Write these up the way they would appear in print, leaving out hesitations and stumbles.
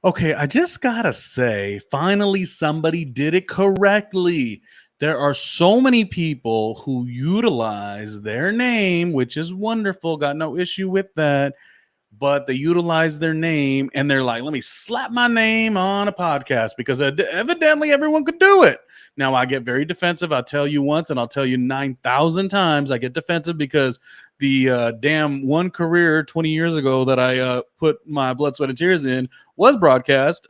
Okay, I just gotta say, finally somebody did it correctly. There are so many people who utilize their name, which is wonderful. Got no issue with that. But they utilize their name and they're like, let me slap my name on a podcast because evidently everyone could do it. Now, I get very defensive. I'll tell you once and I'll tell you 9,000 times. I get defensive because the damn one career 20 years ago that I put my blood, sweat, and tears in was broadcast.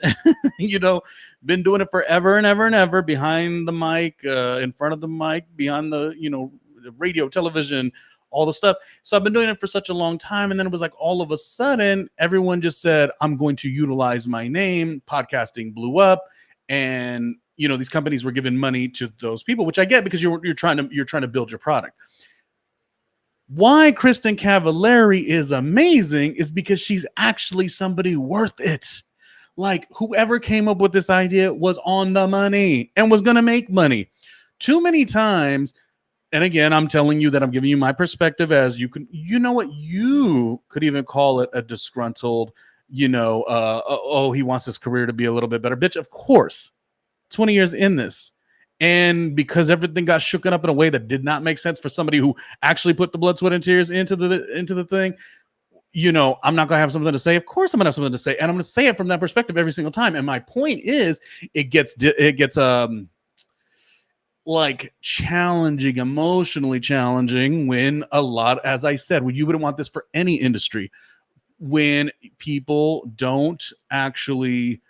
you know, been doing it forever and ever and ever behind the mic, in front of the mic, behind the, radio, television, all the stuff. So I've been doing it for such a long time. And then it was like all of a sudden, everyone just said, I'm going to utilize my name. Podcasting blew up. And these companies were giving money to those people, which I get because you're trying to build your product. Why Kristin Cavallari is amazing is because she's actually somebody worth it. Like whoever came up with this idea was on the money and was going to make money. Too many times. And again, I'm telling you that I'm giving you my perspective as you could even call it a disgruntled, he wants his career to be a little bit better. Bitch, of course, 20 years in this. And because everything got shooken up in a way that did not make sense for somebody who actually put the blood, sweat, and tears into the thing, I'm not going to have something to say. Of course I'm going to have something to say. And I'm going to say it from that perspective every single time. And my point is it gets like challenging, emotionally challenging when as I said, when you wouldn't want this for any industry, when people don't actually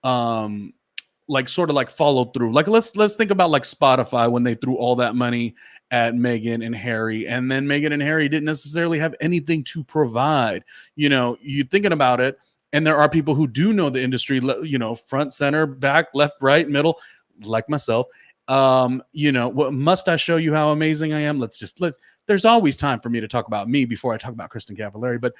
sort of follow through. Like let's think about like Spotify when they threw all that money at Meghan and Harry, and then Meghan and Harry didn't necessarily have anything to provide. You thinking about it, and there are people who do know the industry, front, center, back, left, right, middle, like myself. What must I show you how amazing I am? There's always time for me to talk about me before I talk about Kristin Cavallari. But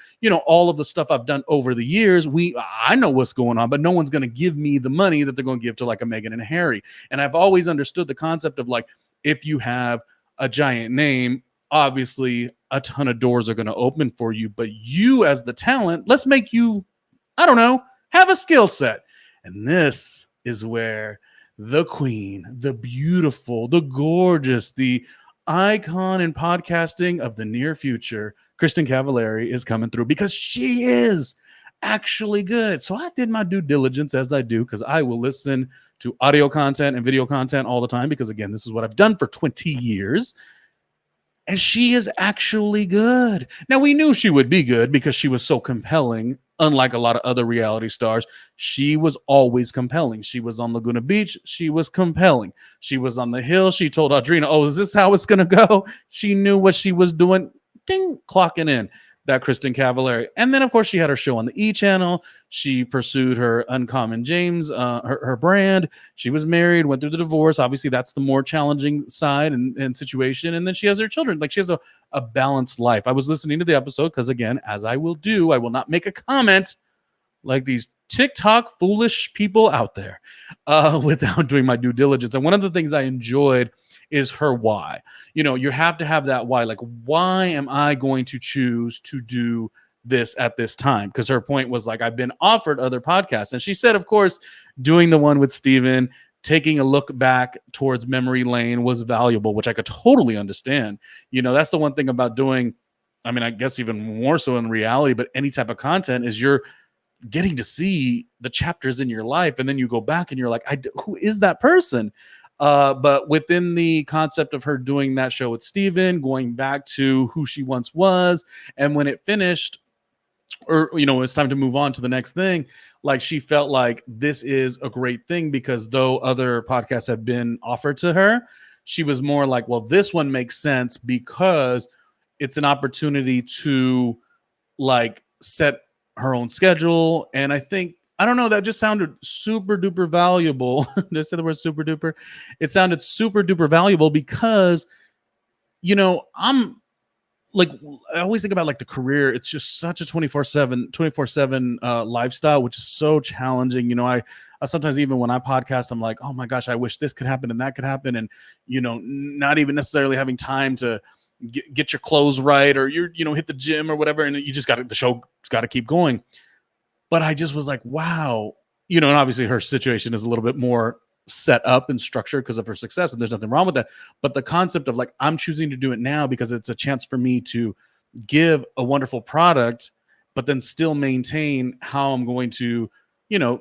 all of the stuff I've done over the years, I know what's going on, but no one's going to give me the money that they're going to give to like a Meghan and a Harry. And I've always understood the concept of like, if you have a giant name, obviously a ton of doors are going to open for you, but you as the talent, let's make you, I don't know, have a skill set. And this is where the queen, the beautiful, the gorgeous, the icon in podcasting of the near future, Kristin Cavallari, is coming through because she is actually good. So I did my due diligence, as I do, because I will listen to audio content and video content all the time because, again, this is what I've done for 20 years. And she is actually good. Now, we knew she would be good because she was so compelling. Unlike a lot of other reality stars, she was always compelling. She was on Laguna Beach. She was compelling. She was on the hill. She told Audrina, oh, is this how it's going to go? She knew what she was doing. Ding, clocking in. That Kristin Cavallari. And then, of course, she had her show on the E! Channel. She pursued her Uncommon James, her brand. She was married, went through the divorce. Obviously, that's the more challenging side and situation. And then she has her children. Like, she has a balanced life. I was listening to the episode because, again, as I will do, I will not make a comment like these TikTok foolish people out there without doing my due diligence. And one of the things I enjoyed is her why. You have to have that why. Like, why am I going to choose to do this at this time? Because her point was like, I've been offered other podcasts. And she said, of course, doing the one with Steven, taking a look back towards memory lane was valuable, which I could totally understand. That's the one thing about doing, I mean, I guess even more so in reality, but any type of content is you're getting to see the chapters in your life. And then you go back and you're like, who is that person? But within the concept of her doing that show with Steven, going back to who she once was, and when it finished, or it's time to move on to the next thing, like she felt like this is a great thing because though other podcasts have been offered to her, she was more like, well, this one makes sense because it's an opportunity to like set her own schedule. And I don't know, that just sounded super duper valuable. Did I say the word super duper? It sounded super duper valuable because, I'm like, I always think about like the career. It's just such a 24/7 lifestyle, which is so challenging. I sometimes, even when I podcast, I'm like, oh my gosh, I wish this could happen and that could happen. And, not even necessarily having time to get your clothes right or hit the gym or whatever. And you just the show's got to keep going. But I just was like, wow, and obviously her situation is a little bit more set up and structured because of her success, and there's nothing wrong with that. But the concept of like, I'm choosing to do it now because it's a chance for me to give a wonderful product, but then still maintain how I'm going to,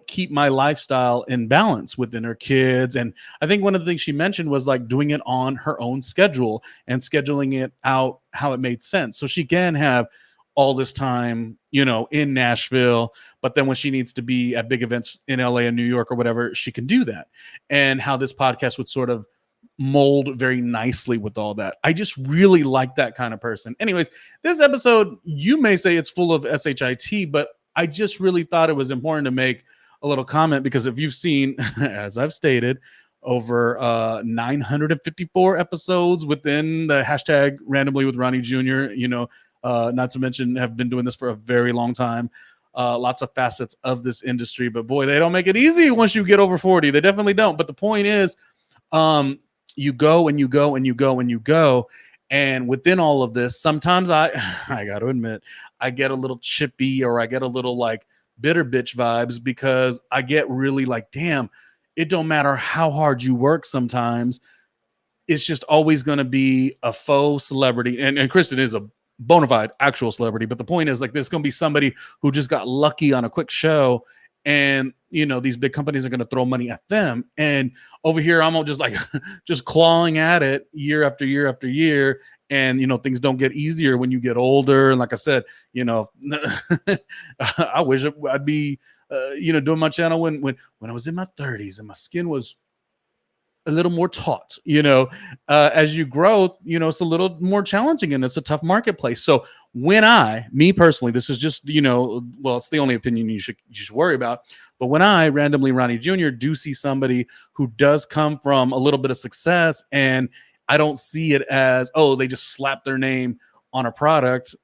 keep my lifestyle in balance within her kids. And I think one of the things she mentioned was like doing it on her own schedule and scheduling it out how it made sense. So she can have all this time, in Nashville, but then when she needs to be at big events in LA and New York or whatever, she can do that. And how this podcast would sort of mold very nicely with all that. I just really like that kind of person. Anyways, this episode, you may say it's full of shit, but I just really thought it was important to make a little comment, because if you've seen, as I've stated, over 954 episodes within the hashtag randomly with Ronnie Jr., not to mention have been doing this for a very long time. Lots of facets of this industry, but boy, they don't make it easy once you get over 40. They definitely don't. But the point is, you go and you go and you go and you go. And within all of this, sometimes I got to admit, I get a little chippy, or I get a little like bitter bitch vibes, because I get really like, damn, it don't matter how hard you work sometimes. It's just always going to be a faux celebrity. And Kristin is a bona fide actual celebrity. But the point is, like, there's going to be somebody who just got lucky on a quick show, and these big companies are going to throw money at them. And over here, I'm all just like just clawing at it year after year after year. And things don't get easier when you get older. And like I said, I wish I'd be doing my channel when I was in my 30s and my skin was a little more taut. As you grow, it's a little more challenging, and it's a tough marketplace. So when me personally, this is just, well, it's the only opinion you should worry about. But when I randomly Ronnie Jr. do see somebody who does come from a little bit of success, and I don't see it as, oh, they just slapped their name on a product,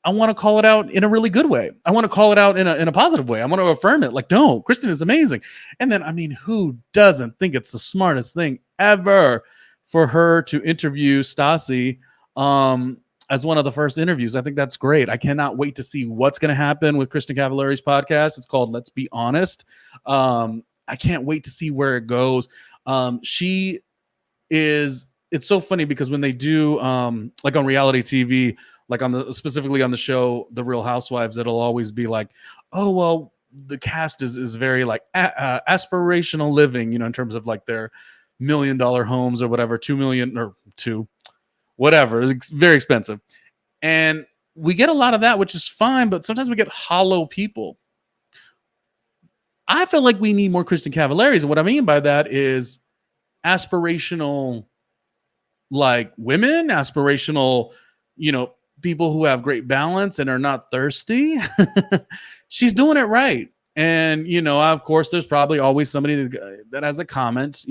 I want to call it out in a really good way. I want to call it out in a positive way. I want to affirm it. Like, no, Kristin is amazing. And then, I mean, who doesn't think it's the smartest thing ever for her to interview Stassi as one of the first interviews? I think that's great. I cannot wait to see what's going to happen with Kristin Cavallari's podcast. It's called Let's Be Honest. I can't wait to see where it goes. It's so funny because when they do like on reality TV, like specifically on the show The Real Housewives, it'll always be like, oh, well, the cast is very like aspirational living, in terms of like their $1 million homes or whatever, 2 million or 2, whatever. It's very expensive. And we get a lot of that, which is fine, but sometimes we get hollow people. I feel like we need more Kristin Cavallaris. And what I mean by that is aspirational, like women, aspirational, people who have great balance and are not thirsty. She's doing it right. And, of course, there's probably always somebody that has a comment,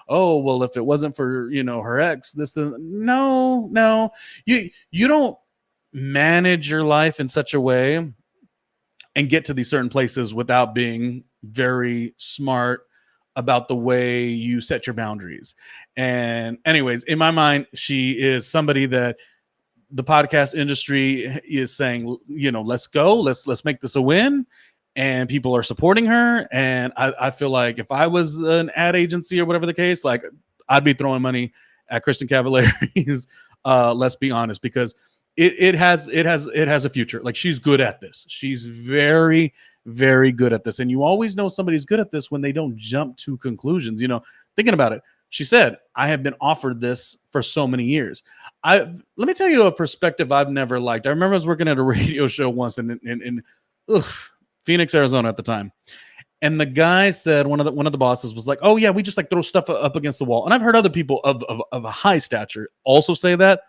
oh, well, if it wasn't for, her ex, no, you don't manage your life in such a way and get to these certain places without being very smart about the way you set your boundaries. And anyways, in my mind, she is somebody that the podcast industry is saying, let's go, let's make this a win. And people are supporting her. And I feel like if I was an ad agency or whatever the case, like I'd be throwing money at Kristin Cavallari's Let's Be Honest, because it has a future. Like, she's good at this. She's very, very good at this. And you always know somebody's good at this when they don't jump to conclusions. Thinking about it, she said, I have been offered this for so many years. Let me tell you a perspective I've never liked. I remember I was working at a radio show once in Phoenix, Arizona at the time. And the guy said, one of the bosses was like, oh yeah, we just like throw stuff up against the wall. And I've heard other people of a high stature also say that.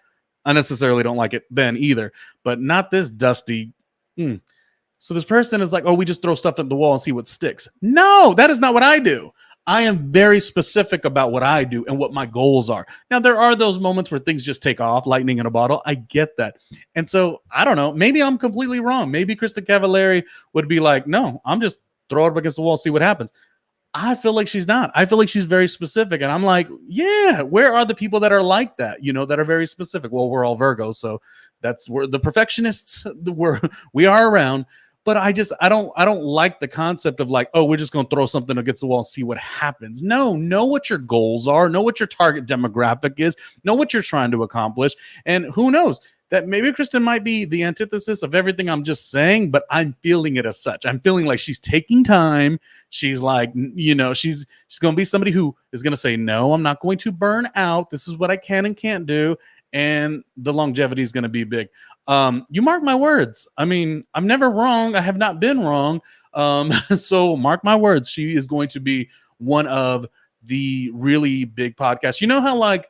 I necessarily don't like it then either, but not this dusty. So this person is like, oh, we just throw stuff at the wall and see what sticks. No, that is not what I do. I am very specific about what I do and what my goals are. Now, there are those moments where things just take off, lightning in a bottle. I get that. And so, I don't know. Maybe I'm completely wrong. Maybe Kristin Cavallari would be like, no, I'm just throw it up against the wall, see what happens. I feel like she's not. I feel like she's very specific. And I'm like, yeah, where are the people that are like that, that are very specific? Well, we're all Virgos, so that's where the perfectionists we are around. But I don't like the concept of like, oh, we're just gonna throw something against the wall and see what happens. No, know what your goals are, know what your target demographic is, know what you're trying to accomplish, and who knows, that maybe Kristin might be the antithesis of everything I'm just saying, but I'm feeling it as such. I'm feeling like she's taking time. She's like, she's going to be somebody who is going to say, no, I'm not going to burn out. This is what I can and can't do. And the longevity is going to be big. You mark my words. I mean, I'm never wrong. I have not been wrong. So mark my words. She is going to be one of the really big podcasts. You know how like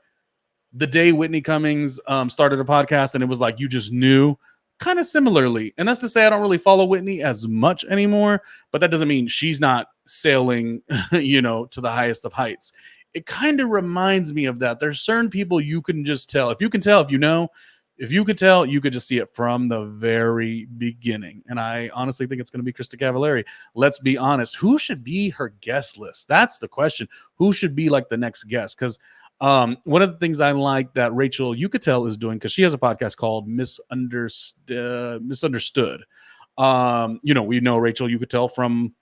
the day Whitney Cummings started a podcast and it was like you just knew, kind of similarly. And that's to say I don't really follow Whitney as much anymore, but that doesn't mean she's not sailing, to the highest of heights. It kind of reminds me of that. There's certain people you can just tell. If you can tell, if you could tell, you could just see it from the very beginning. And I honestly think it's going to be Kristin Cavallari. Let's be honest. Who should be her guest list? That's the question. Who should be like the next guest? Because one of the things I like that Rachel Yucatel is doing, because she has a podcast called Misunderstood. We know Rachel Yucatel from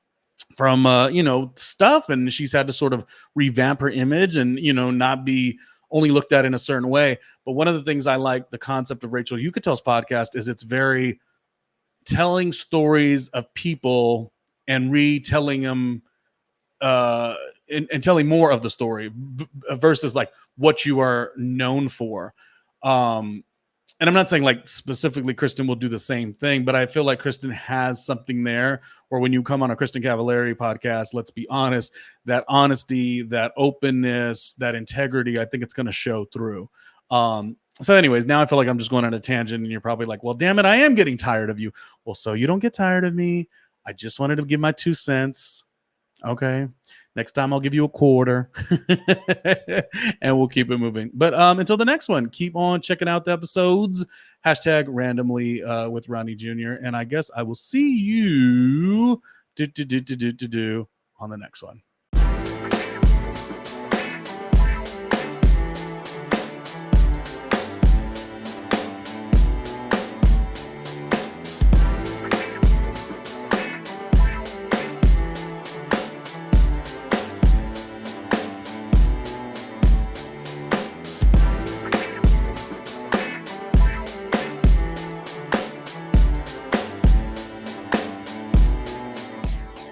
stuff, and she's had to sort of revamp her image and not be only looked at in a certain way. But one of the things I like the concept of Rachel Yucatel's podcast is it's very telling stories of people and retelling them and telling more of the story versus like what you are known for. And I'm not saying like specifically Kristin will do the same thing, but I feel like Kristin has something there where when you come on a Kristin Cavallari podcast, let's be honest, that honesty, that openness, that integrity, I think it's going to show through. So anyways, now I feel like I'm just going on a tangent and you're probably like, well, damn it, I am getting tired of you. Well, so you don't get tired of me. I just wanted to give my 2 cents. Okay. Next time I'll give you a quarter and we'll keep it moving. But until the next one, keep on checking out the episodes. #randomly with Ronnie Jr. And I guess I will see you on the next one.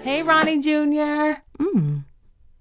Hey, Ronnie Jr.